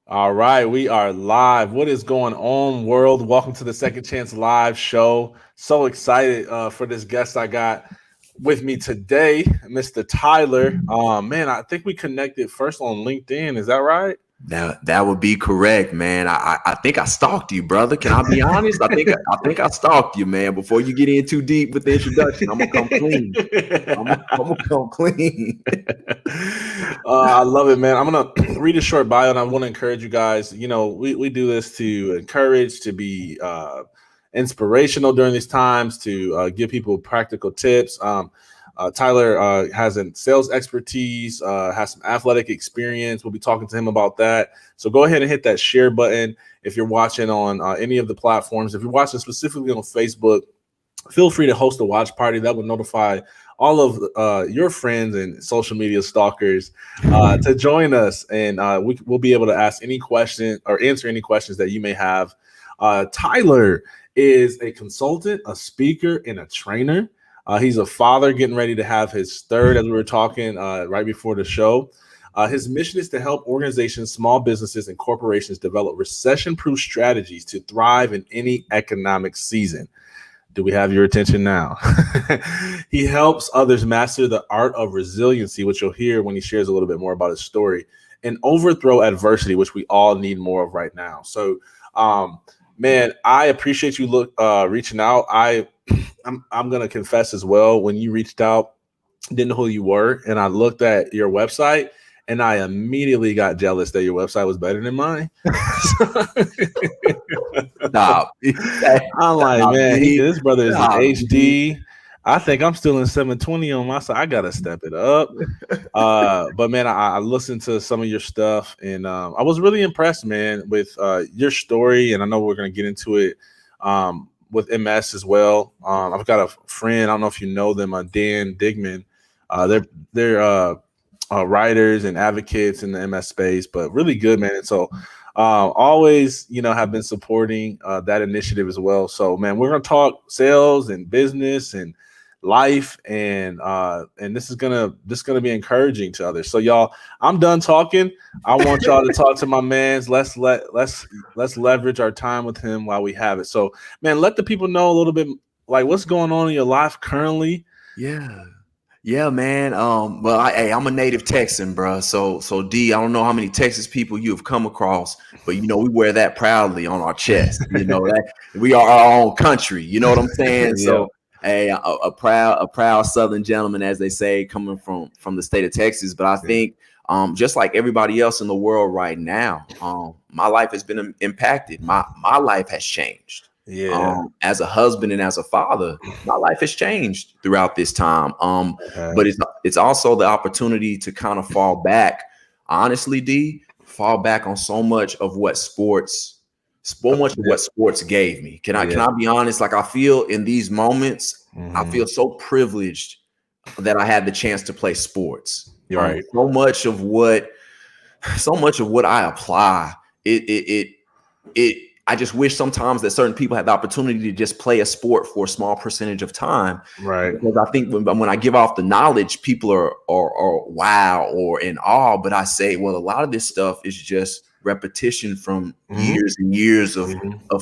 All right, we are live. What is going on, world? Welcome to the Second Chance Live show. So excited for this guest I got with me today, Mr. Tyler. Man, I think we connected first on LinkedIn. Is that right? That would be correct, man. I think I stalked you, brother. Can I be honest? I think I stalked you, man. Before you get in too deep with the introduction, I'm gonna come clean. I'm gonna come clean. I love it, man. I'm gonna read a short bio, and I want to encourage you guys. You know, we do this to encourage, to be inspirational during these times, to give people practical tips. Tyler has a sales expertise, has some athletic experience. We'll be talking to him about that. So go ahead and hit that share button if you're watching on any of the platforms. If you're watching specifically on Facebook, feel free to host a watch party. That will notify all of your friends and social media stalkers to join us. And we'll be able to ask any question or answer any questions that you may have. Tyler is a consultant, a speaker, and a trainer. He's a father getting ready to have his third, as we were talking right before the show. His mission is to help organizations, small businesses, and corporations develop recession-proof strategies to thrive in any economic season. Do we have your attention now? He helps others master the art of resiliency, which you'll hear when he shares a little bit more about his story, and overthrow adversity, which we all need more of right now. So, man, I appreciate you reaching out. I'm gonna confess as well. When you reached out, didn't know who you were, and I looked at your website, and I immediately got jealous that your website was better than mine. Stop. I'm like, man, this brother is in HD. I think I'm still in 720 on my side. I gotta step it up. But man, I listened to some of your stuff, and I was really impressed, man, with your story. And I know we're gonna get into it. With MS as well. I've got a friend, I don't know if you know them, Dan Digman. They're writers and advocates in the MS space, but really good, man. And so always, have been supporting that initiative as well. So, man, we're gonna talk sales and business and life, and this is gonna be encouraging to others. So, y'all, I'm done talking. I want y'all to talk to my man's. Let's leverage our time with him while we have it. So, man, let the people know a little bit, like, what's going on in your life currently. Yeah, man. Well, I'm a native Texan, bro. So D, I don't know how many Texas people you have come across, but we wear that proudly on our chest. That we are our own country. You know what I'm saying? Yeah. So, hey, a proud Southern gentleman, as they say, coming from the state of Texas. But I think, just like everybody else in the world right now, my life has been impacted. My life has changed. Yeah. As a husband and as a father, my life has changed throughout this time. But it's also the opportunity to kind of fall back, honestly, D, on so much of what sports gave me. Can I be honest? Like, I feel in these moments, I feel so privileged that I had the chance to play sports. Right. So much of what I apply, I just wish sometimes that certain people had the opportunity to just play a sport for a small percentage of time. Right. Because I think when I give off the knowledge, people are wow or in awe. But I say, well, a lot of this stuff is just repetition from years and years of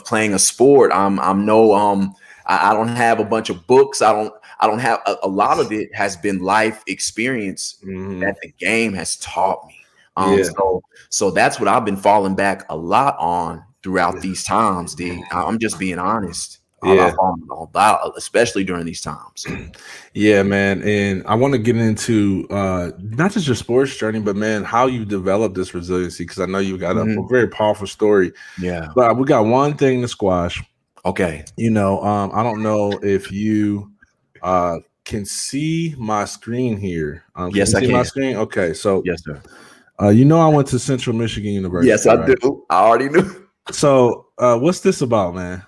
playing a sport. I don't have a bunch of books. I don't have a lot of it has been life experience that the game has taught me. So that's what I've been falling back a lot on throughout these times, D. I'm just being honest. Especially during these times. Yeah, man. And I want to get into not just your sports journey, but, man, how you developed this resiliency, because I know you got a very powerful story. Yeah. But we got one thing to squash. Okay. I don't know if you can see my screen here. Yes, I can. My screen? Okay. So, yes, sir. I went to Central Michigan University. Yes, I do. I already knew. So, what's this about, man?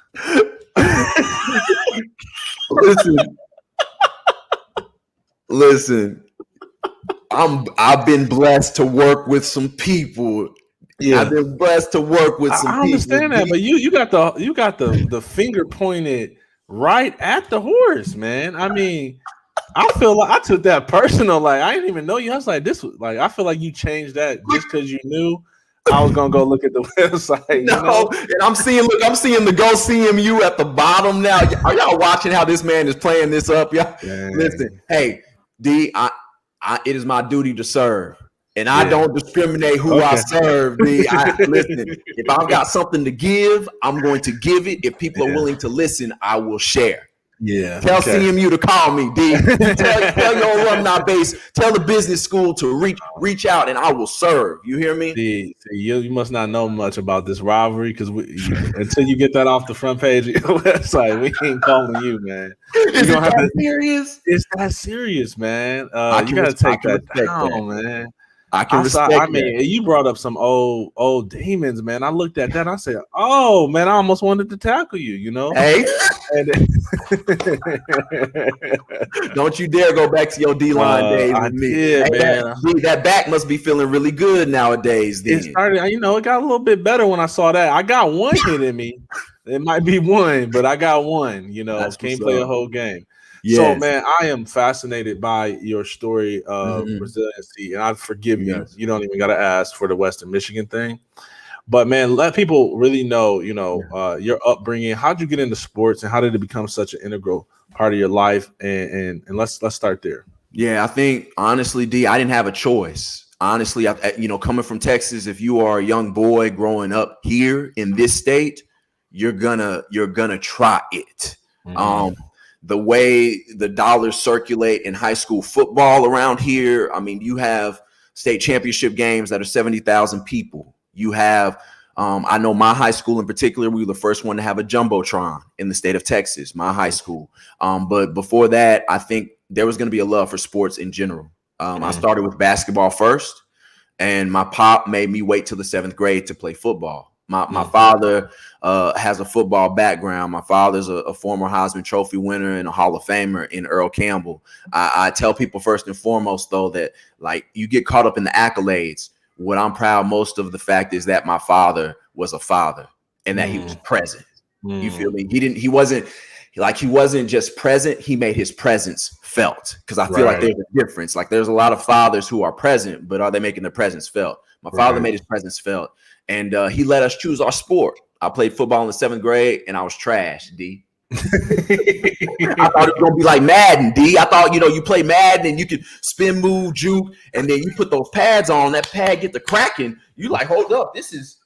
Listen. I've been blessed to work with some people. Yeah, I've been blessed to work with some people. I understand that, but you got the finger pointed right at the horse, man. I mean, I feel like I took that personal. Like I didn't even know you. I was like, this was like I feel like you changed that just because you knew I was gonna go look at the website. No, you know? and I'm seeing the Go CMU at the bottom now. Are y'all watching how this man is playing this up? Y'all listen. Hey, D, it is my duty to serve. And I don't discriminate who I serve. Listen, if I've got something to give, I'm going to give it. If people are willing to listen, I will share. Yeah. Tell CMU to call me, D. tell your alumni base, tell the business school to reach out, and I will serve. You hear me? See, you must not know much about this rivalry because until you get that off the front page of your website, we ain't calling you, man. Is it that serious? It's that serious, man. You got to take that down, man. I can respect that. I mean, you brought up some old demons, man. I looked at that and I said, "Oh, man, I almost wanted to tackle you." You know? Hey, don't you dare go back to your D-line days with me. Did, man. That back must be feeling really good nowadays. Then. It started, it got a little bit better when I saw that. I got one hit in me. It might be one, but I got one. Can't play a whole game. Yes. So, man, I am fascinated by your story of resiliency, and I forgive you. Yes. You don't even got to ask for the Western Michigan thing. But, man, let people really know, your upbringing. How'd you get into sports, and how did it become such an integral part of your life? And let's start there. Yeah, I think, honestly, D, I didn't have a choice. Honestly, coming from Texas, if you are a young boy growing up here in this state, you're gonna try it. Mm-hmm. The way the dollars circulate in high school football around here, I mean, you have state championship games that are 70,000 people. You have, I know my high school in particular, we were the first one to have a Jumbotron in the state of Texas, my high school. But before that, I think there was going to be a love for sports in general. I started with basketball first, and my pop made me wait till the 7th grade to play football. My father has a football background. My father's a former Heisman Trophy winner and a Hall of Famer in Earl Campbell. I tell people first and foremost, though, that like you get caught up in the accolades. What I'm proud most of the fact is that my father was a father and that he was present. You feel me? He wasn't just present. He made his presence felt, because I feel like there's a difference. Like there's a lot of fathers who are present, but are they making their presence felt? My father made his presence felt. And he let us choose our sport. I played football in the 7th grade, and I was trash, D. I thought it was going to be like Madden, D. I thought, you play Madden and you could spin, move, juke, and then you put those pads on, that pad get the cracking. You like, hold up, this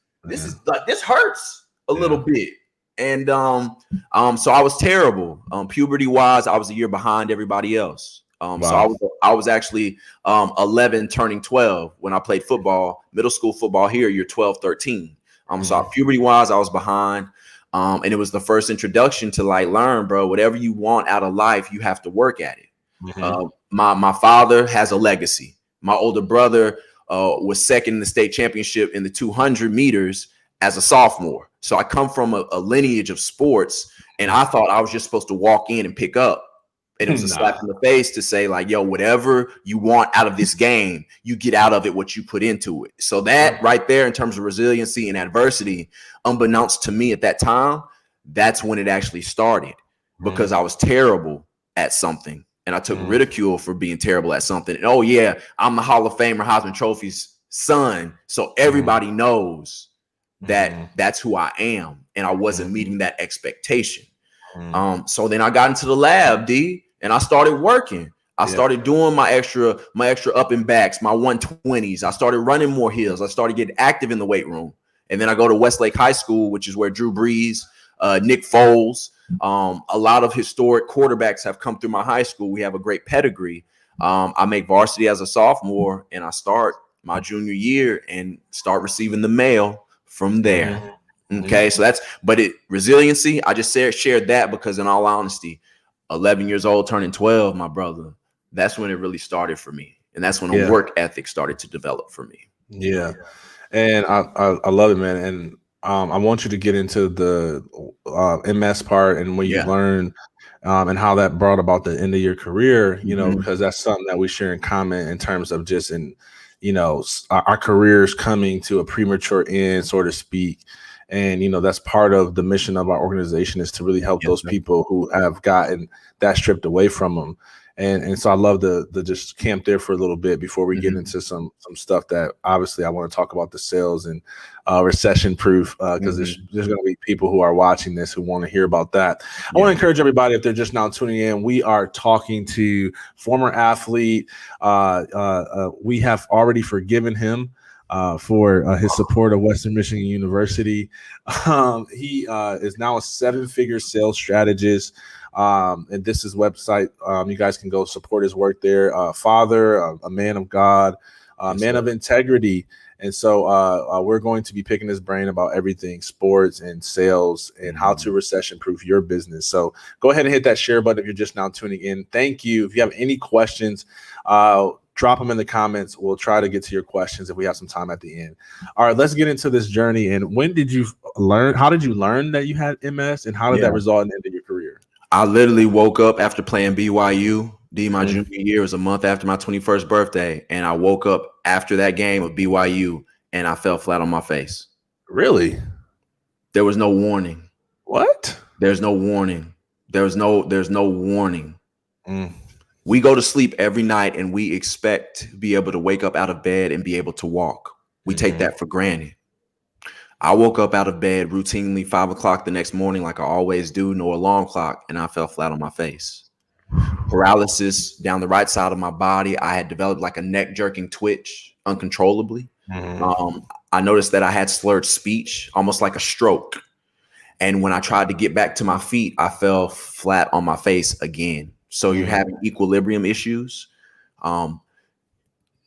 hurts a little bit. And so I was terrible. Puberty-wise, I was a year behind everybody else. So I was actually 11 turning 12 when I played football, middle school football here, you're 12, 13. So puberty wise, I was behind. And it was the first introduction to like learn, bro, whatever you want out of life, you have to work at it. My father has a legacy. My older brother was second in the state championship in the 200 meters as a sophomore. So I come from a lineage of sports, and I thought I was just supposed to walk in and pick up. And it was a slap in the face to say like, yo, whatever you want out of this game, you get out of it what you put into it. So that right there, in terms of resiliency and adversity, unbeknownst to me at that time, that's when it actually started, because I was terrible at something. And I took ridicule for being terrible at something. And oh yeah, I'm the Hall of Famer, Heisman Trophy's son. So everybody knows that that's who I am. And I wasn't meeting that expectation. So then I got into the lab, D, and I started working. I started doing my extra up and backs, my 120s. I started running more hills. I started getting active in the weight room. And then I go to Westlake High School, which is where Drew Brees, Nick Foles, a lot of historic quarterbacks have come through my high school. We have a great pedigree. I make varsity as a sophomore, and I start my junior year and start receiving the mail from there. Okay, so resiliency, I just shared that because in all honesty, 11 years old turning 12, my brother, that's when it really started for me. And that's when a work ethic started to develop for me. Yeah. And I love it, man. And I want you to get into the MS part and what you learned and how that brought about the end of your career, because that's something that we share in common in terms of just our careers coming to a premature end, so to speak. And, that's part of the mission of our organization, is to really help those people who have gotten that stripped away from them. And so I love to just camp there for a little bit before we get Mhm. into some stuff that obviously I want to talk about, the sales and recession proof, because there's going to be people who are watching this who want to hear about that. I want to encourage everybody, if they're just now tuning in, we are talking to former athlete. We have already forgiven him for his support of Western Michigan University. He is now a 7-figure sales strategist. And this is website. You guys can go support his work there. Father, a man of God, man of integrity. And so we're going to be picking his brain about everything sports and sales and how to recession proof your business. So go ahead and hit that share button if you're just now tuning in. Thank you. If you have any questions, drop them in the comments. We'll try to get to your questions if we have some time at the end. All right, let's get into this journey. And when did you learn? How did you learn that you had MS, and how did that result in the end of your career? I literally woke up after playing BYU. My junior year was a month after my 21st birthday. And I woke up after that game of BYU and I fell flat on my face. Really? There was no warning. What? There's no warning. There's no warning. We go to sleep every night and we expect to be able to wake up out of bed and be able to walk. We take that for granted. I woke up out of bed routinely 5 o'clock the next morning, like I always do, no alarm clock, and I fell flat on my face. Paralysis down the right side of my body. I had developed like a neck jerking twitch uncontrollably. I noticed that I had slurred speech, almost like a stroke. And when I tried to get back to my feet, I fell flat on my face again. So you're having equilibrium issues,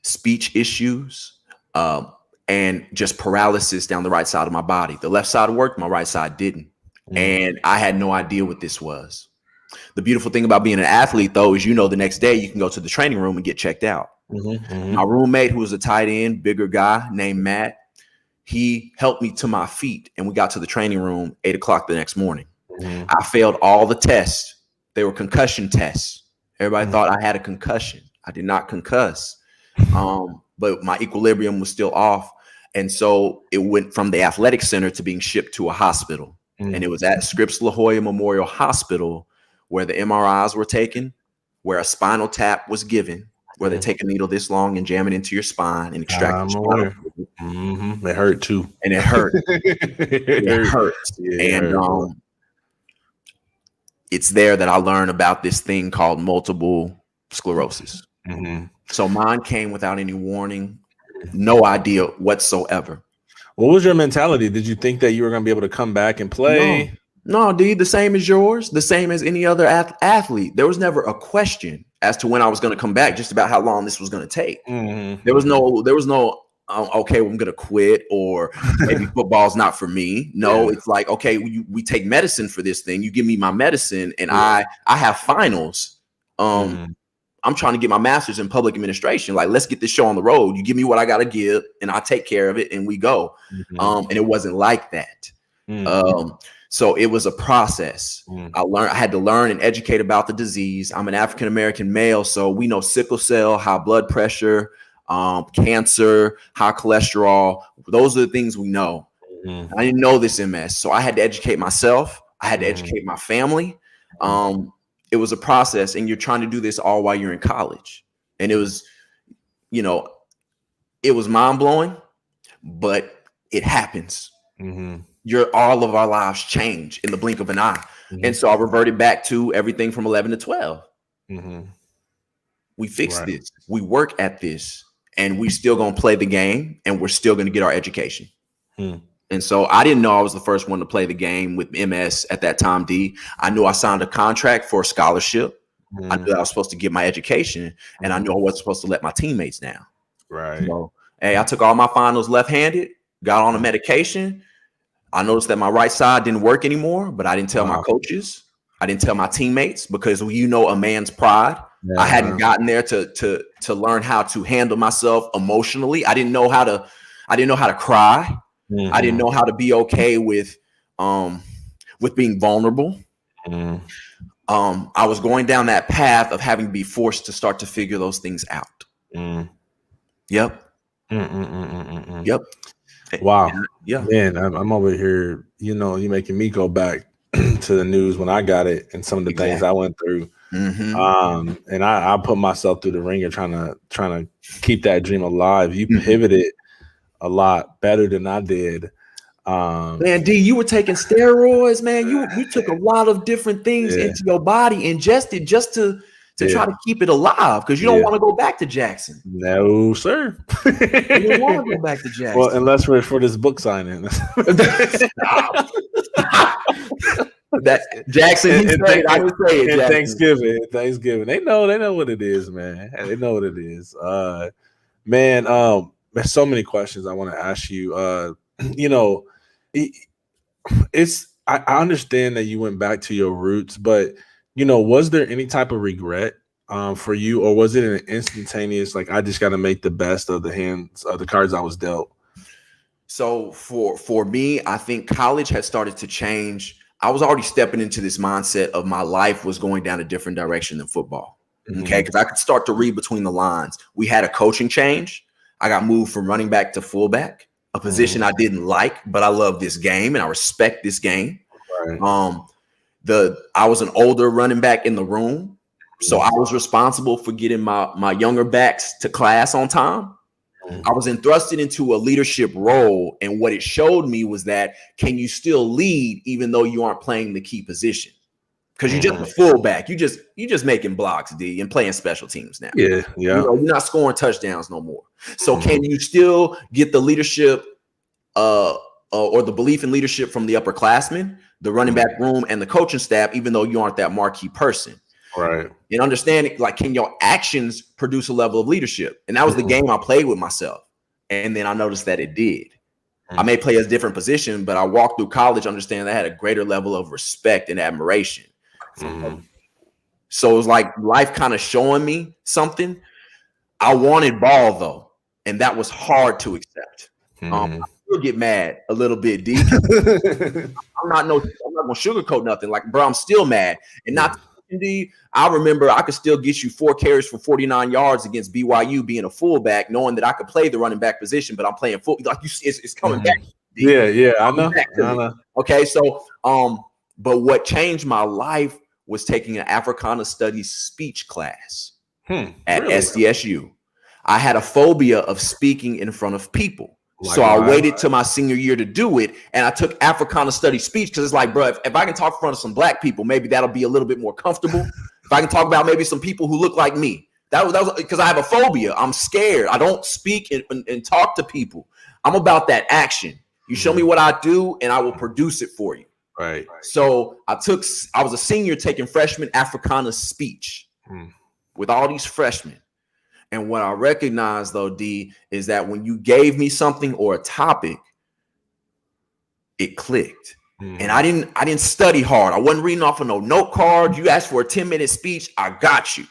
speech issues, and just paralysis down the right side of my body. The left side worked, my right side didn't. And I had no idea what this was. The beautiful thing about being an athlete, though, is, the next day you can go to the training room and get checked out. My roommate, who was a tight end, bigger guy named Matt, he helped me to my feet, and we got to the training room 8 o'clock the next morning. I failed all the tests. They were concussion tests. Everybody thought I had a concussion. I did not concuss. But my equilibrium was still off. And so it went from the athletic center to being shipped to a hospital. And it was at Scripps La Jolla Memorial Hospital where the MRIs were taken, where a spinal tap was given, where they take a needle this long and jam it into your spine and extract your spinal fluid. It hurt too. And it hurt. It hurt. And it's there that I learned about this thing called multiple sclerosis. So mine came without any warning, no idea whatsoever. What was your mentality? Did you think that you were going to be able to come back and play? No, dude, the same as yours, the same as any other athlete. There was never a question as to when I was going to come back, just about how long this was going to take. There was no, okay, well, I'm going to quit, or maybe football's not for me. No, it's like, okay, we take medicine for this thing. You give me my medicine, and I have finals. I'm trying to get my master's in public administration. Like, let's get this show on the road. You give me what I got to give, and I take care of it, and we go. And it wasn't like that. So it was a process. I had to learn and educate about the disease. I'm an African-American male, so we know sickle cell, high blood pressure, cancer, high cholesterol. Those are the things we know. I didn't know this MS, so I had to educate myself. I had to educate my family. It was a process, and you're trying to do this all while you're in college. And it was, it was mind-blowing, but it happens. All of our lives change in the blink of an eye. And so I reverted back to everything from 11 to 12. We fix this. We work at this, and we still going to play the game, and we're still going to get our education. And so I didn't know I was the first one to play the game with MS at that time, D. I knew I signed a contract for a scholarship. I knew that I was supposed to get my education, and I knew I wasn't supposed to let my teammates down. So, hey, I took all my finals left-handed, got on a medication. I noticed that my right side didn't work anymore, but I didn't tell my coaches. I didn't tell my teammates, because a man's pride. I hadn't gotten there to learn how to handle myself emotionally. I didn't know how to cry. I didn't know how to be okay with being vulnerable. I was going down that path of having to be forced to start to figure those things out. Yep. Wow. Yeah. Man, I'm over here, you're making me go back to the news when I got it and some of the things I went through. And I put myself through the ringer trying to keep that dream alive. You pivoted a lot better than I did. Man, D, you were taking steroids, man. You took a lot of different things into your body, ingested just to try to keep it alive, because you don't want to go back to Jackson. No, sir. You don't want to go back to Jackson. Well, unless we're for this book signing. That Jackson, I didn't say it. Thanksgiving. They know what it is, man. They know what it is. Man, there's so many questions I want to ask you. You know, I understand that you went back to your roots, but you know, was there any type of regret for you, or was it an instantaneous, like, I just got to make the best of the hands of the cards I was dealt? So for me, I think college had started to change. I was already stepping into this mindset of my life was going down a different direction than football. Okay, because I could start to read between the lines. We had a coaching change. I got moved from running back to fullback, a position I didn't like, but I love this game and I respect this game. Right. I was an older running back in the room, so I was responsible for getting my younger backs to class on time. I was thrusted into a leadership role, and what it showed me was that, can you still lead even though you aren't playing the key position? Because you're just a fullback. You just making blocks, D, and playing special teams now. Yeah. You know, you're not scoring touchdowns no more. So can you still get the leadership or the belief in leadership from the upperclassmen, the running back room, and the coaching staff, even though you aren't that marquee person? Right. And understanding, like, can your actions produce a level of leadership? And that was the game I played with myself. And then I noticed that it did. I may play a different position, but I walked through college understanding I had a greater level of respect and admiration. So it was like life kind of showing me something. I wanted ball, though, and that was hard to accept. I still get mad a little bit, D. I'm not gonna sugarcoat nothing. Like, bro, I'm still mad. And not D, I remember I could still get you 4 carries for 49 yards against BYU being a fullback, knowing that I could play the running back position, but I'm playing football. Like, it's coming back. D. Yeah, I know. Okay, so but what changed my life was taking an Africana Studies speech class at SDSU. I had a phobia of speaking in front of people. So I waited till my senior year to do it, and I took Africana Studies speech because it's like, bro, if I can talk in front of some black people, maybe that'll be a little bit more comfortable. If I can talk about maybe some people who look like me, that was because I have a phobia. I'm scared. I don't speak and talk to people. I'm about that action. You show me what I do, and I will produce it for you. Right. So I was a senior taking freshman Africana speech with all these freshmen. And what I recognized, though, D, is that when you gave me something or a topic, it clicked. And I didn't study hard. I wasn't reading off of no note card. You asked for a 10-minute speech, I got you.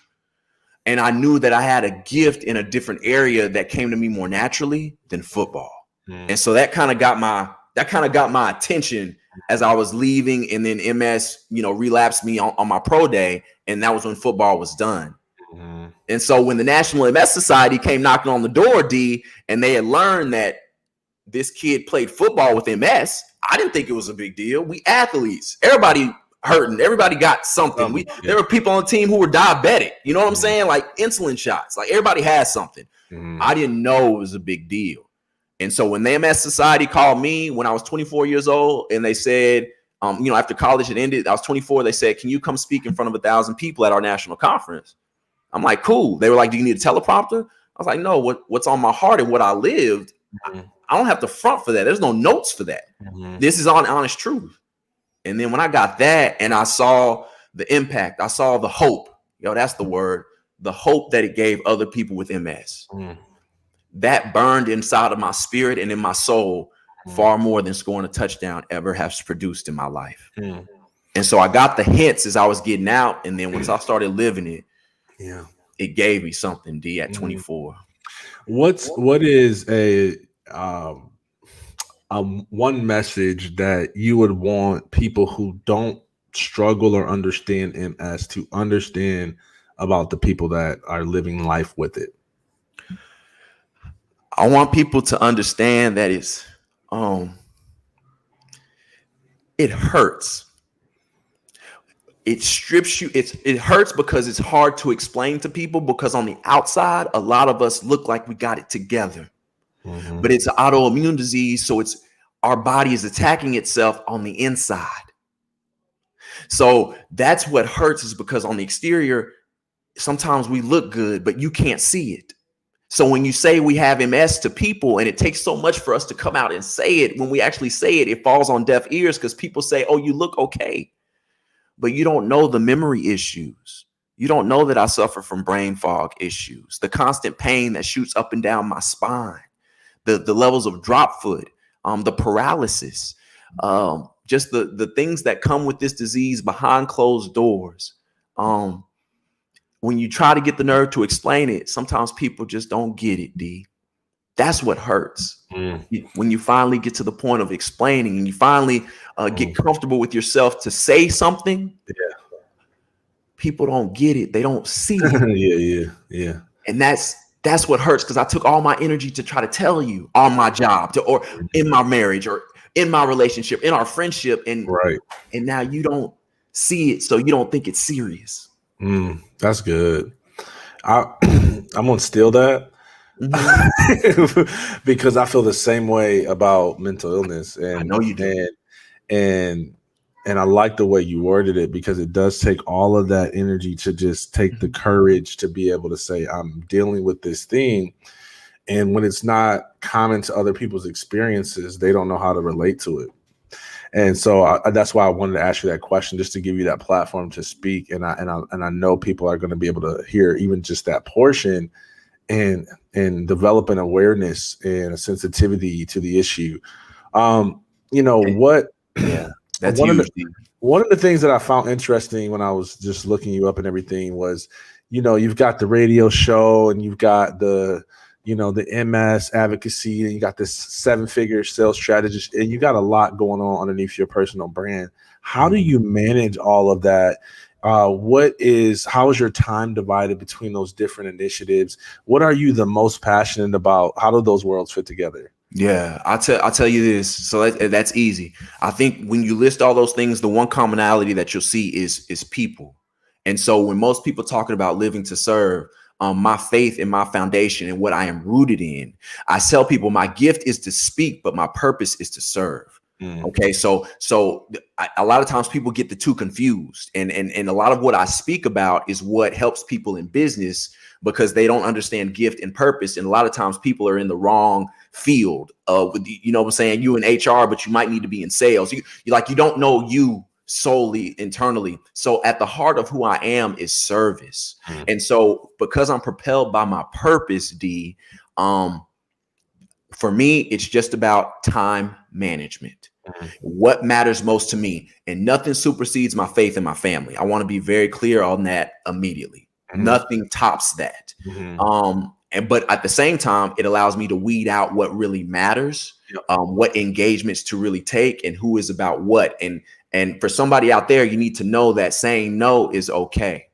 And I knew that I had a gift in a different area that came to me more naturally than football. And so that kind of got my attention as I was leaving, and then MS, relapsed me on my pro day, and that was when football was done. And so when the National MS Society came knocking on the door, D, and they had learned that this kid played football with MS, I didn't think it was a big deal. We athletes, everybody hurting, everybody got something. There were people on the team who were diabetic, you know what I'm saying? Like insulin shots, like everybody has something. I didn't know it was a big deal. And so when the MS Society called me when I was 24 years old, and they said, after college had ended, I was 24, they said, can you come speak in front of 1,000 people at our national conference? I'm like, cool. They were like, do you need a teleprompter? I was like, no, what's on my heart and what I lived, I don't have to front for that. There's no notes for that. This is honest truth. And then when I got that and I saw the impact, I saw the hope, that's the word, the hope that it gave other people with MS. That burned inside of my spirit and in my soul far more than scoring a touchdown ever has produced in my life. And so I got the hints as I was getting out. And then once I started living it, it gave me something, D, at 24. What is a one message that you would want people who don't struggle or understand MS to understand about the people that are living life with it? I want people to understand that it hurts. it strips you. It hurts because it's hard to explain to people, because on the outside, a lot of us look like we got it together, but it's an autoimmune disease. So it's our body is attacking itself on the inside. So that's what hurts, is because on the exterior, sometimes we look good, but you can't see it. So when you say we have MS to people, and it takes so much for us to come out and say it, when we actually say it, it falls on deaf ears, because people say, oh, you look okay. But you don't know the memory issues. You don't know that I suffer from brain fog issues, the constant pain that shoots up and down my spine, the levels of drop foot, the paralysis, just the things that come with this disease behind closed doors. When you try to get the nerve to explain it, sometimes people just don't get it, D. That's what hurts. When you finally get to the point of explaining, and you finally get comfortable with yourself to say something, people don't get it. They don't see it. Yeah. And that's what hurts, because I took all my energy to try to tell you on my job, or in my marriage, or in my relationship, in our friendship, and now you don't see it, so you don't think it's serious. That's good. I'm gonna steal that. Because I feel the same way about mental illness, and I know you do. And I like the way you worded it, because it does take all of that energy to just take the courage to be able to say, I'm dealing with this thing. And when it's not common to other people's experiences, they don't know how to relate to it. And so that's why I wanted to ask you that question, just to give you that platform to speak. And I know people are going to be able to hear even just that portion, and develop an awareness and a sensitivity to the issue. What? Yeah, that's huge. One of the things that I found interesting when I was just looking you up and everything was, you've got the radio show, and you've got the MS advocacy, and you got this 7-figure sales strategist, and you got a lot going on underneath your personal brand. How do you manage all of that? How is your time divided between those different initiatives? What are you the most passionate about? How do those worlds fit together? Yeah, I'll tell you this. So that's easy. I think when you list all those things, the one commonality that you'll see is people. And so when most people talking about living to serve, my faith and my foundation and what I am rooted in, I tell people my gift is to speak, but my purpose is to serve. Okay, so a lot of times people get the two confused, and a lot of what I speak about is what helps people in business, because they don't understand gift and purpose. And a lot of times people are in the wrong field of, what I'm saying, you in HR, but you might need to be in sales. You don't know you solely internally. So at the heart of who I am is service. And so because I'm propelled by my purpose, D, for me, it's just about time management. What matters most to me, and nothing supersedes my faith and my family. I want to be very clear on that immediately. Nothing tops that. But at the same time, it allows me to weed out what really matters, what engagements to really take, and who is about what. And for somebody out there, you need to know that saying no is okay.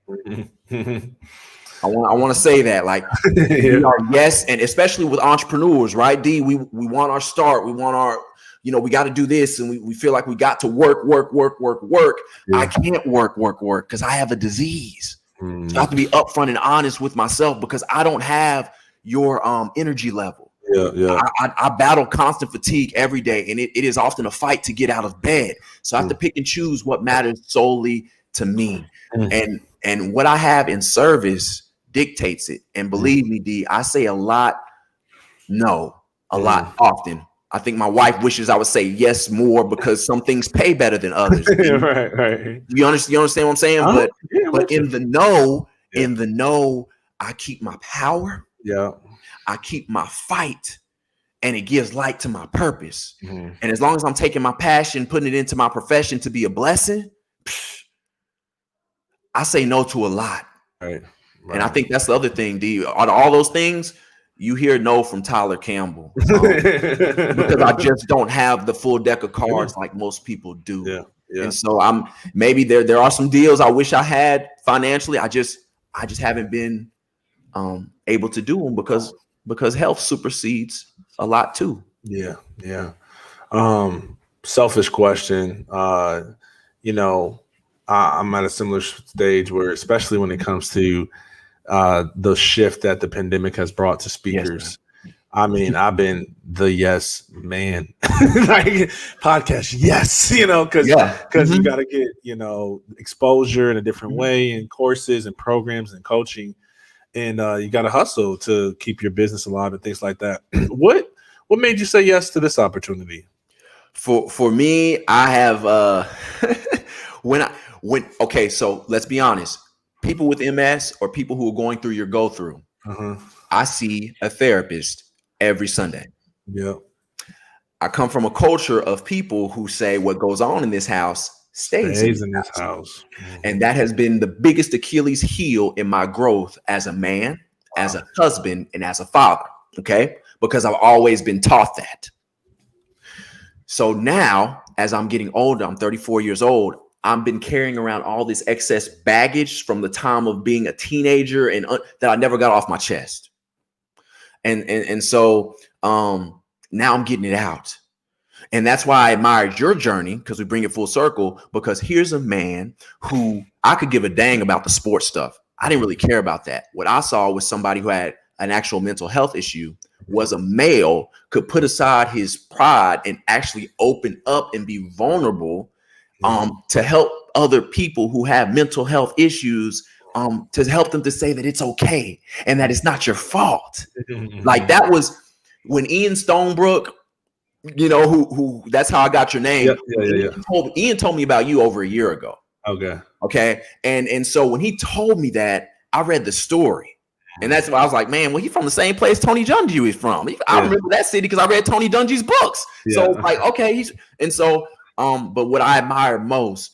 I want to say that, like, we are, yes, and especially with entrepreneurs, right, D? We want our start, we want our, we got to do this, and we feel like we got to work. I can't work because I have a disease. So I have to be upfront and honest with myself, because I don't have your energy level. I battle constant fatigue every day, and it is often a fight to get out of bed. So I have to pick and choose what matters solely to me. And what I have in service dictates it. And believe me, D, I say a lot often. I think my wife wishes I would say yes more, because some things pay better than others. Right. You understand what I'm saying? But in the no, I keep my power. Yeah. I keep my fight, and it gives light to my purpose. And as long as I'm taking my passion, putting it into my profession to be a blessing, I say no to a lot. Right. And I think that's the other thing, D. Out of all those things, you hear no from Tyler Campbell, because I just don't have the full deck of cards like most people do. Yeah. And so maybe there are some deals I wish I had financially. I just haven't been able to do them because health supersedes a lot too. Yeah. Selfish question. I'm at a similar stage where, especially when it comes to the shift that the pandemic has brought to speakers. Yes, I mean, I've been the yes man, like podcast, yes, because you got to get exposure in a different way in courses and programs and coaching, and you got to hustle to keep your business alive and things like that. What made you say yes to this opportunity? For me, I have okay, so let's be honest. People with MS or people who are going through your go through, I see a therapist every Sunday. Yeah. I come from a culture of people who say what goes on in this house stays in this house. And that has been the biggest Achilles heel in my growth as a man, as a husband, and as a father. Okay. Because I've always been taught that. So now, as I'm getting older, I'm 34 years old. I've been carrying around all this excess baggage from the time of being a teenager and that I never got off my chest. And so now I'm getting it out. And that's why I admired your journey, because we bring it full circle, because here's a man who I could give a dang about the sports stuff. I didn't really care about that. What I saw was somebody who had an actual mental health issue, was a male, could put aside his pride and actually open up and be vulnerable to help other people who have mental health issues, to help them to say that it's okay and that it's not your fault. Like that was when Ian Stonebrook, who that's how I got your name. Ian told me about you over a year ago. Okay. And so when he told me that, I read the story. And that's why I was like, man, well, he's from the same place Tony Dungy is from. I remember that city because I read Tony Dungy's books. So like, okay. But what I admired most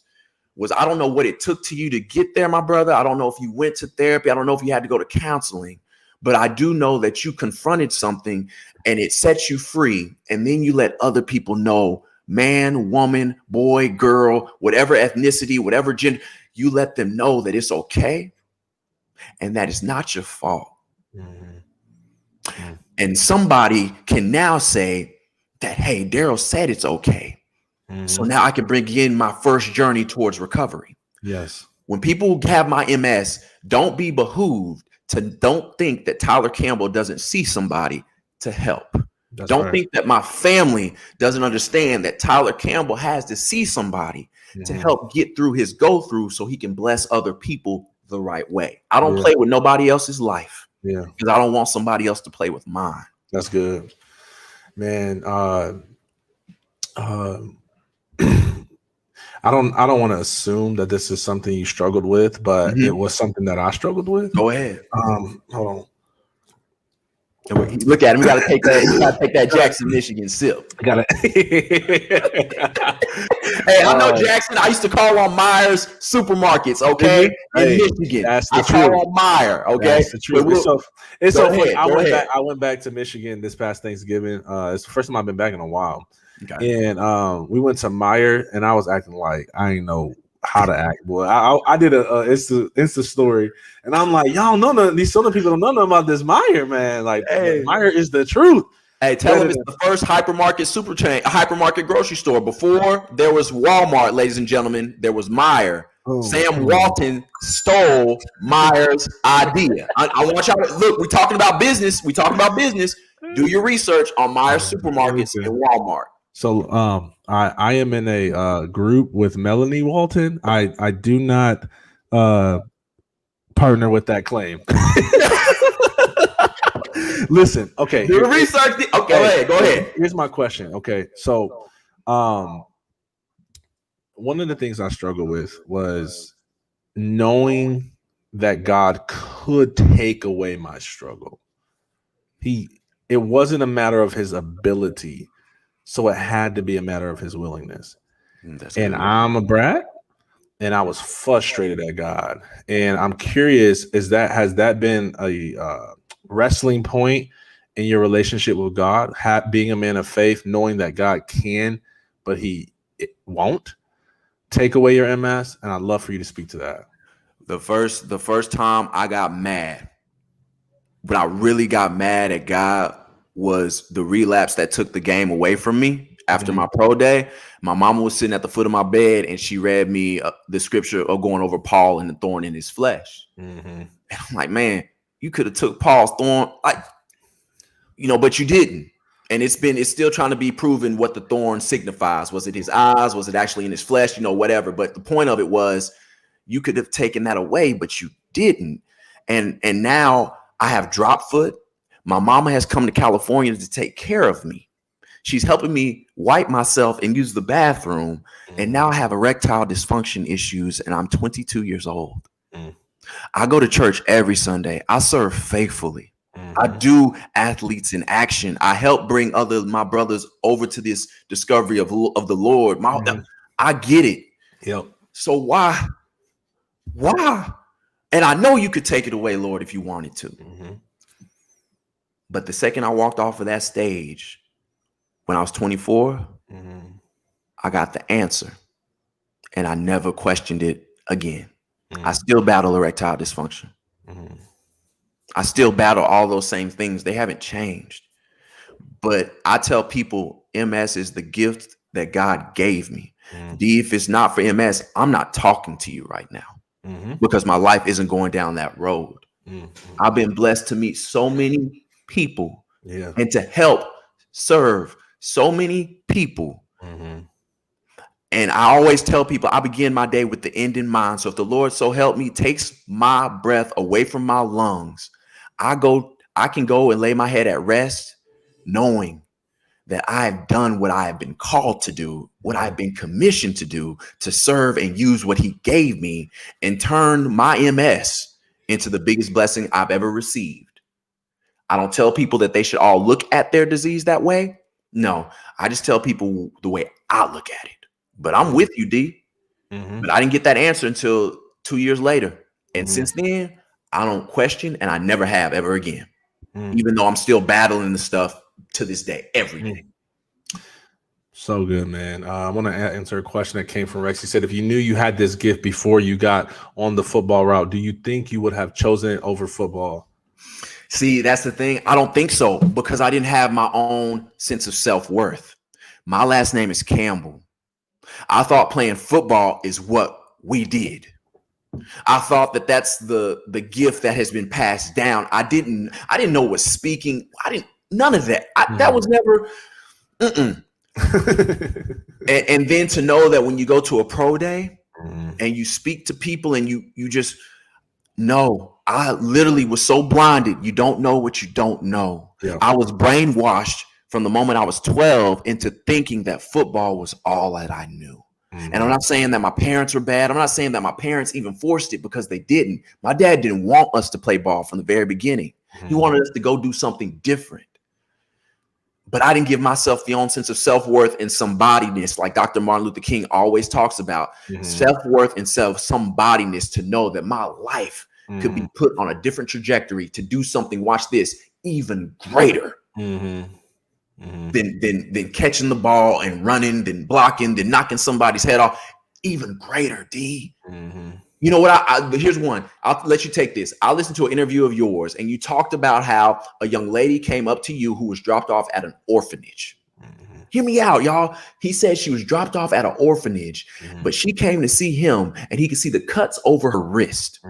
was, I don't know what it took to you to get there, my brother. I don't know if you went to therapy. I don't know if you had to go to counseling, but I do know that you confronted something and it sets you free. And then you let other people know, man, woman, boy, girl, whatever ethnicity, whatever gender, you let them know that it's okay and that it's not your fault. And somebody can now say that, hey, Darryll said it's okay. So now I can bring in my first journey towards recovery. Yes. When people have my MS, don't be behooved to don't think that Tyler Campbell doesn't see somebody to help. Don't think that my family doesn't understand that Tyler Campbell has to see somebody to help get through his go through so he can bless other people the right way. I don't play with nobody else's life. Because I don't want somebody else to play with mine. That's good, man. I don't want to assume that this is something you struggled with, but it was something that I struggled with. Go ahead. Hold on. Look at him. We got to take that. We got to take that Jackson, Michigan sip. Got it. Hey, I know Jackson. I used to call on Myers supermarkets. Okay, in Michigan. That's the truth. Call on Meyer. Okay, that's the truth. It's so funny. I went back to Michigan this past Thanksgiving. It's the first time I've been back in a while. Okay. And we went to Meyer, and I was acting like I didn't know how to act, boy. I did a Insta story, and I'm like, y'all know these Southern people don't know nothing about this Meyer, man. Like, Meyer is the truth. Hey, tell them it's the first hypermarket super chain, a hypermarket grocery store. Before there was Walmart, ladies and gentlemen, there was Meyer. Sam Walton stole Meyer's idea. I want y'all to look. We're talking about business. Do your research on Meyer supermarkets and Walmart. So I am in a group with Melanie Walton. I do not partner with that claim. Listen, okay. Do research. Okay, go ahead. Here's my question. Okay, so one of the things I struggled with was knowing that God could take away my struggle. It wasn't a matter of his ability. So it had to be a matter of his willingness. And I'm a brat, and I was frustrated at God. And I'm curious, has that been a wrestling point in your relationship with God, being a man of faith, knowing that God can, but he won't take away your MS? And I'd love for you to speak to that. The first time I got mad, when I really got mad at God, was the relapse that took the game away from me. After my pro day, my mama was sitting at the foot of my bed and she read me the scripture of going over Paul and the thorn in his flesh. And I'm like, man, you could have took Paul's thorn, like, but you didn't. And it's still trying to be proven what the thorn signifies. Was it his eyes? Was it actually in his flesh? Whatever. But the point of it was you could have taken that away, but you didn't. And now I have drop foot. My mama has come to California to take care of me. She's helping me wipe myself and use the bathroom. And now I have erectile dysfunction issues and I'm 22 years old. I go to church every Sunday. I serve faithfully. I do athletes in action. I help bring my brothers over to this discovery of the Lord. I get it. Yep. So why? And I know you could take it away, Lord, if you wanted to. But the second I walked off of that stage, when I was 24, I got the answer and I never questioned it again. I still battle erectile dysfunction. I still battle all those same things. They haven't changed. But I tell people MS is the gift that God gave me. D, if it's not for MS, I'm not talking to you right now because my life isn't going down that road. I've been blessed to meet so many people and to help serve so many people. And I always tell people I begin my day with the end in mind. So if the Lord so help me takes my breath away from my lungs, I can go and lay my head at rest knowing that I have done what I have been called to do, what I've been commissioned to do, to serve and use what he gave me and turn my MS into the biggest blessing I've ever received. I don't tell people that they should all look at their disease that way. No, I just tell people the way I look at it. But I'm with you, D. But I didn't get that answer until 2 years later. And since then, I don't question and I never have ever again, even though I'm still battling the stuff to this day, every day. So good, man. I want to answer a question that came from Rex. He said, if you knew you had this gift before you got on the football route, do you think you would have chosen it over football? See, that's the thing. I don't think so because I didn't have my own sense of self-worth. My last name is Campbell. I thought playing football is what we did. I thought that that's the gift that has been passed down. I didn't know what speaking. None of that. That was never. And then to know that when you go to a pro day and you speak to people and you just know, I literally was so blinded. You don't know what you don't know. Yeah. I was brainwashed from the moment I was 12 into thinking that football was all that I knew. And I'm not saying that my parents were bad. I'm not saying that my parents even forced it because they didn't. My dad didn't want us to play ball from the very beginning. He wanted us to go do something different. But I didn't give myself the own sense of self-worth and somebodyness, like Dr. Martin Luther King always talks about. Self-worth and somebodyness to know that my life could be put on a different trajectory to do something, watch this, even greater. Than catching the ball and running, then blocking, then knocking somebody's head off. Even greater, D. You know what? Here's one. I'll let you take this. I listened to an interview of yours, and you talked about how a young lady came up to you who was dropped off at an orphanage. Hear me out, y'all. He said she was dropped off at an orphanage, but she came to see him, and he could see the cuts over her wrist.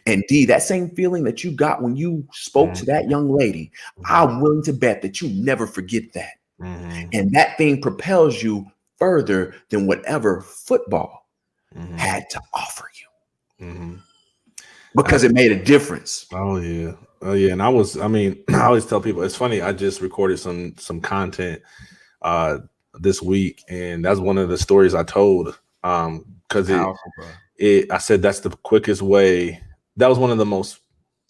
And D, that same feeling that you got when you spoke to that young lady, I'm willing to bet that you never forget that. And that thing propels you further than whatever football had to offer you. Because it made a difference. Oh, yeah. And I always tell people, it's funny, I just recorded some content this week, and that's one of the stories I told. Because I said that's the quickest way. That was one of the most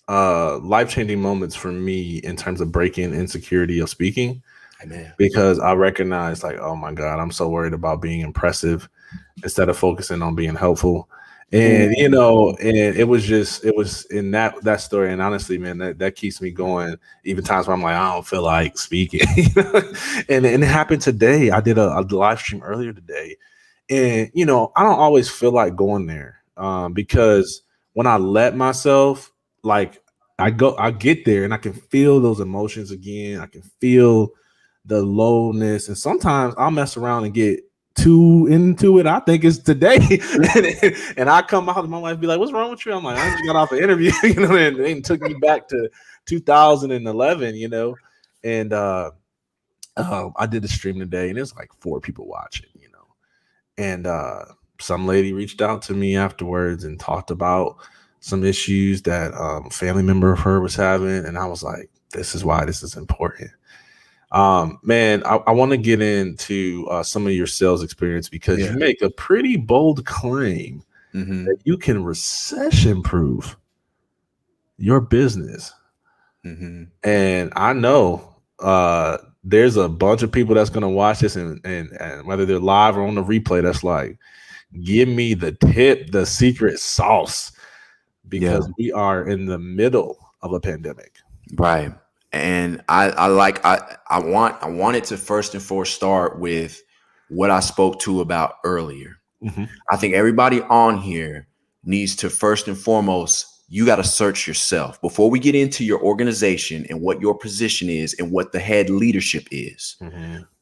life-changing moments for me in terms of breaking insecurity of speaking. Amen. Because I recognized, like, oh my God, I'm so worried about being impressive instead of focusing on being helpful. And and it was in that story. And honestly, man, that keeps me going. Even times where I'm like, I don't feel like speaking. And it happened today. I did a live stream earlier today. And I don't always feel like going there because when I let myself, like, I get there and I can feel those emotions again. I can feel the lowness. And sometimes I'll mess around and get too into it. I think it's today. and I come out and my wife be like, what's wrong with you? I'm like, I just got off an interview, and they took me back to 2011, and I did the stream today, and there's like 4 people watching, and some lady reached out to me afterwards and talked about some issues that a family member of her was having, and I was like, this is why this is important. Man, I want to get into some of your sales experience, because you make a pretty bold claim that you can recession-proof your business. And I know there's a bunch of people that's going to watch this, and whether they're live or on the replay, that's like, give me the tip, the secret sauce, because we are in the middle of a pandemic. Right. And I wanted to first and foremost start with what I spoke to about earlier. I think everybody on here needs to first and foremost, you got to search yourself before we get into your organization and what your position is and what the head leadership is.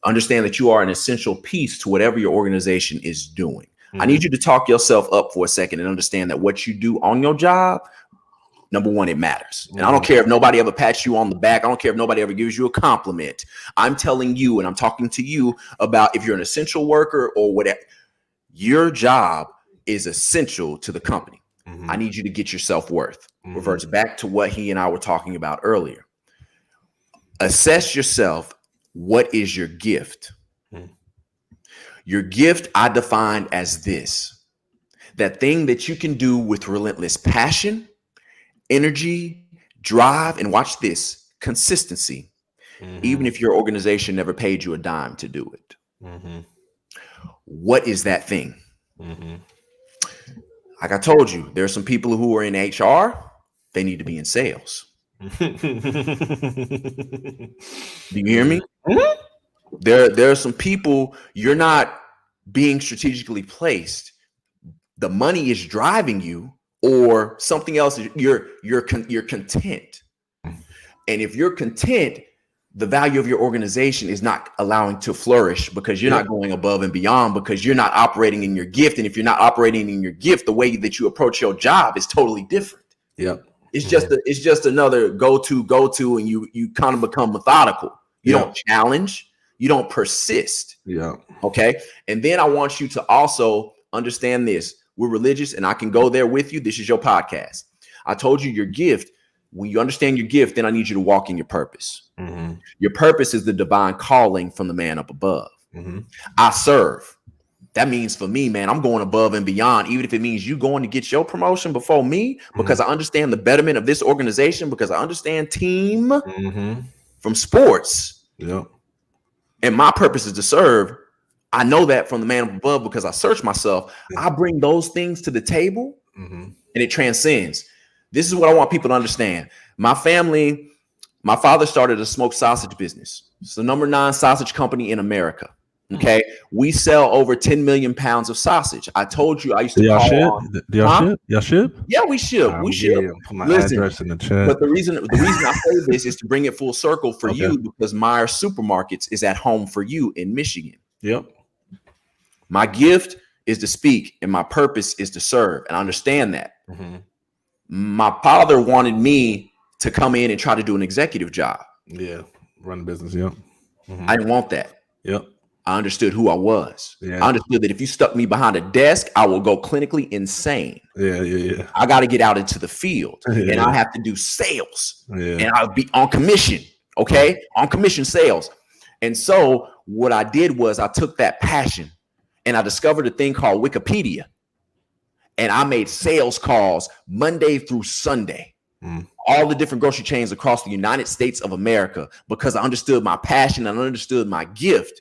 Understand that you are an essential piece to whatever your organization is doing. I need you to talk yourself up for a second and understand that what you do on your job, number one, it matters. And I don't care if nobody ever pats you on the back. I don't care if nobody ever gives you a compliment. I'm telling you, and I'm talking to you about, if you're an essential worker or whatever, your job is essential to the company. I need you to get your self-worth. Reverts back to what he and I were talking about earlier. Assess yourself. What is your gift? Your gift I defined as this: that thing that you can do with relentless passion, energy, drive, and watch this, consistency, even if your organization never paid you a dime to do it. What is that thing? Like I told you, there are some people who are in HR. They need to be in sales. Do you hear me? There are some people, you're not being strategically placed. The money is driving you, or something else. You're content. And if you're content, the value of your organization is not allowing to flourish, because you're not going above and beyond, because you're not operating in your gift. And if you're not operating in your gift, the way that you approach your job is totally different. It's just another go-to, and you kind of become methodical. You don't challenge, you don't persist. Okay. And then I want you to also understand this. We're religious, and I can go there with you. This is your podcast. I told you your gift. When you understand your gift, then I need you to walk in your purpose. Your purpose is the divine calling from the man up above. I serve. That means for me, man, I'm going above and beyond, even if it means you going to get your promotion before me, because I understand the betterment of this organization, because I understand team from sports. And my purpose is to serve. I know that from the man up above, because I search myself. I bring those things to the table, and it transcends. This is what I want people to understand. My family, my father started a smoked sausage business. It's the number 9 sausage company in America. Okay. We sell over 10 million pounds of sausage. I told you I used to call on. Y'all ship? Yeah, we ship. We ship. Put my address in the chat. But the reason I say this is to bring it full circle for you, because Meyer Supermarkets is at home for you in Michigan. My gift is to speak, and my purpose is to serve. And I understand that. My father wanted me to come in and try to do an executive job. Run a business. I didn't want that. I understood who I was. I understood that if you stuck me behind a desk, I will go clinically insane. I got to get out into the field, and I have to do sales, and I'll be on commission. Okay. On commission sales. And so what I did was I took that passion, and I discovered a thing called Wikipedia. And I made sales calls Monday through Sunday, all the different grocery chains across the United States of America, because I understood my passion and I understood my gift.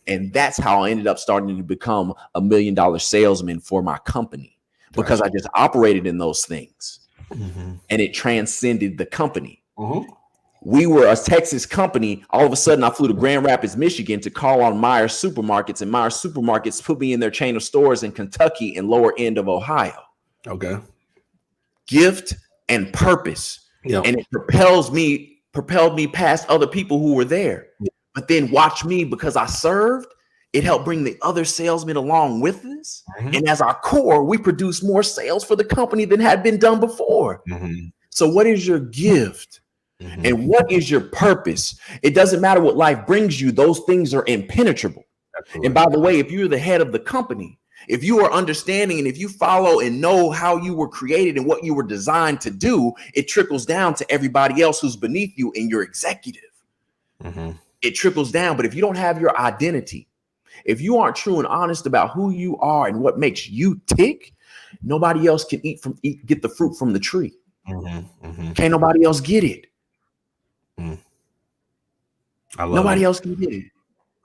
And that's how I ended up starting to become $1 million salesman for my company, because I just operated in those things, and it transcended the company. We were a Texas company. All of a sudden, I flew to Grand Rapids, Michigan to call on Meyer Supermarkets, and Meyer Supermarkets put me in their chain of stores in Kentucky and lower end of Ohio. Gift and purpose. And it propelled me past other people who were there. But then watch me, because I served, it helped bring the other salesmen along with us. Mm-hmm. And as our core, we produce more sales for the company than had been done before. Mm-hmm. So what is your gift? Mm-hmm. And what is your purpose? It doesn't matter what life brings you. Those things are impenetrable. Absolutely. And by the way, if you're the head of the company, if you are understanding and if you follow and know how you were created and what you were designed to do, it trickles down to everybody else who's beneath you and your executive. Mm-hmm. It trickles down. But if you don't have your identity, if you aren't true and honest about who you are and what makes you tick, nobody else can get the fruit from the tree. Mm-hmm. Mm-hmm. Can't nobody else get it. Nobody else can get it.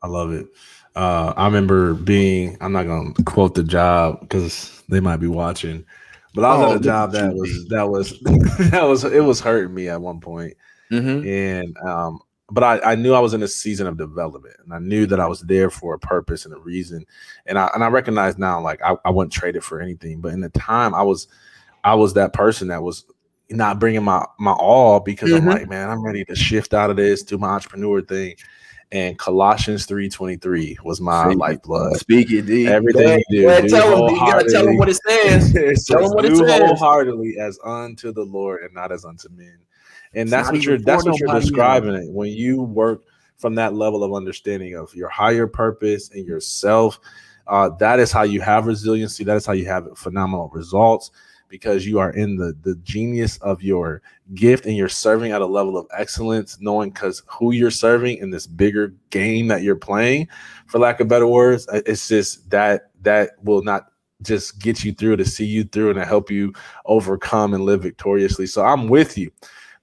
I love it. I remember I'm not going to quote the job because they might be watching, but I was at a job that was hurting me at one point. Mm-hmm. And, but I knew I was in a season of development, and I knew that I was there for a purpose and a reason. And I recognize now, like I wouldn't trade it for anything, but in the time I was that person that was not bringing my all, because I'm like, man, I'm ready to shift out of this, do my entrepreneur thing. And Colossians 3:23 was my lifeblood. Speak it, D. Everything you do, tell them, D. You gotta tell them what it says. Tell them what it says. Wholeheartedly as unto the Lord and not as unto men. And that's what you're describing it. When you work from that level of understanding of your higher purpose and yourself, that is how you have resiliency. That is how you have phenomenal results, because you are in the genius of your gift and you're serving at a level of excellence, knowing because who you're serving in this bigger game that you're playing, for lack of better words. It's just that will not just get you through, to see you through and to help you overcome and live victoriously. So I'm with you,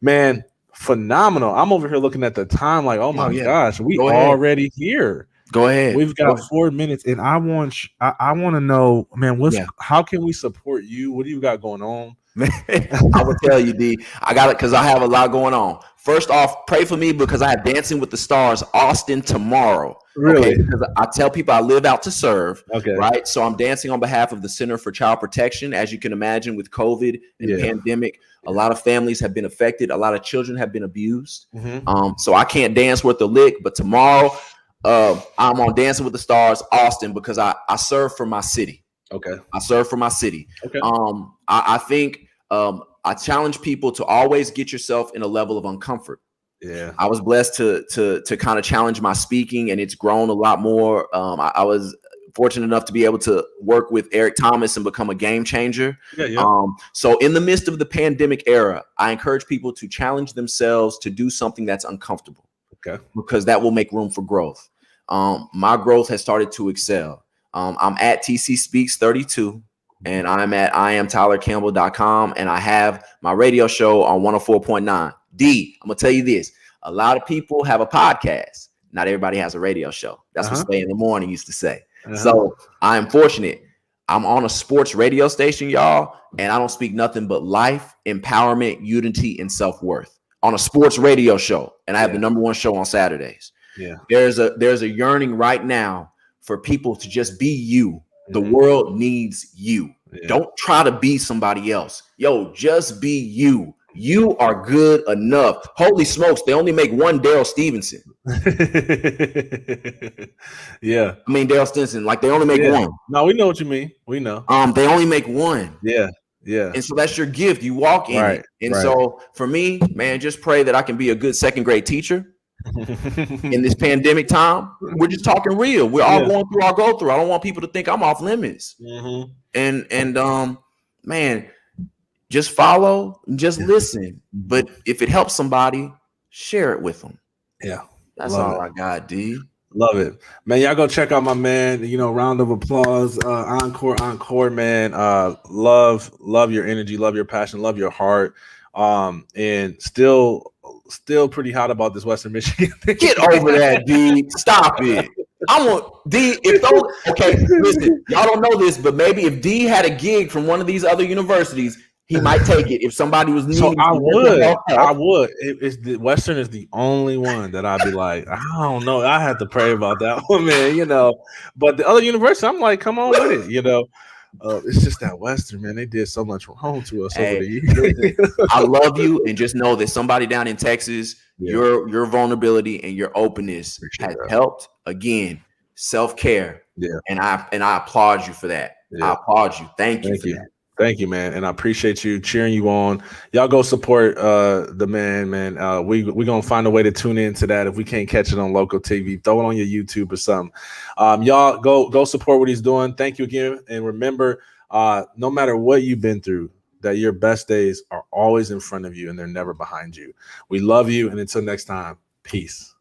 man. Phenomenal. I'm over here looking at the time like, oh my gosh, we already here. Go ahead. We've got 4 minutes, and I want to know, man, how can we support you? What do you got going on? I will tell you, D. I got it because I have a lot going on. First off, pray for me because I have Dancing with the Stars Austin tomorrow. Really? Okay? Because I tell people I live out to serve. Okay. Right. So I'm dancing on behalf of the Center for Child Protection. As you can imagine, with COVID and the pandemic, a lot of families have been affected. A lot of children have been abused. Mm-hmm. So I can't dance worth a lick. But tomorrow, I'm on Dancing with the Stars Austin because I serve for my city. Okay. I serve for my city. Okay. I think I challenge people to always get yourself in a level of uncomfort. Yeah. I was blessed to kind of challenge my speaking, and it's grown a lot more. I was fortunate enough to be able to work with Eric Thomas and become a game changer. So in the midst of the pandemic era, I encourage people to challenge themselves to do something that's uncomfortable. Okay. Because that will make room for growth. My growth has started to excel. I'm at TC Speaks 32, and I'm at IamTylerCampbell.com, and I have my radio show on 104.9. D, I'm gonna tell you this: a lot of people have a podcast. Not everybody has a radio show. That's what Stay in the Morning used to say. So I am fortunate. I'm on a sports radio station, y'all, and I don't speak nothing but life, empowerment, unity, and self-worth on a sports radio show. And I have the #1 show on Saturdays. Yeah. There's a yearning right now for people to just be you. The world needs you. Don't try to be somebody else. Yo, just be you. You are good enough. Holy smokes, they only make one Darryll Stinson. Yeah. I mean, Darryll Stinson, like they only make one. No, we know what you mean. We know. They only make one. Yeah. Yeah. And so that's your gift. You walk in it. And so for me, man, just pray that I can be a good second grade teacher. In this pandemic time, we're just talking real. We're all going through our go through. I don't want people to think I'm off limits. And man, just follow, just listen. But if it helps somebody, share it with them. Yeah, that's all I got, D. Love it, man. Y'all go check out my man. Round of applause. Encore, man. Love your energy, love your passion, love your heart. And still pretty hot about this Western Michigan thing. Get over that, D. Stop it. I want D. Listen, y'all don't know this, but maybe if D had a gig from one of these other universities, he might take it. If somebody was needing, I would. The Western is the only one that I'd be like, I don't know. I had to pray about that one, man. But the other university, I'm like, come on with it, It's just that Western, man. They did so much wrong to us over Hey, the years. listen, I love you, and just know that somebody down in Texas, Yeah. your vulnerability and your openness Appreciate has that. helped. Again, self-care. Yeah. And I applaud you for that. Yeah. I applaud you. Thank you Thank for you. that. Thank you, man. And I appreciate you cheering you on. Y'all go support the man. We're gonna find a way to tune into that. If we can't catch it on local TV, throw it on your YouTube or something. Y'all go support what he's doing. Thank you again. And remember, no matter what you've been through, that your best days are always in front of you and they're never behind you. We love you. And until next time, peace.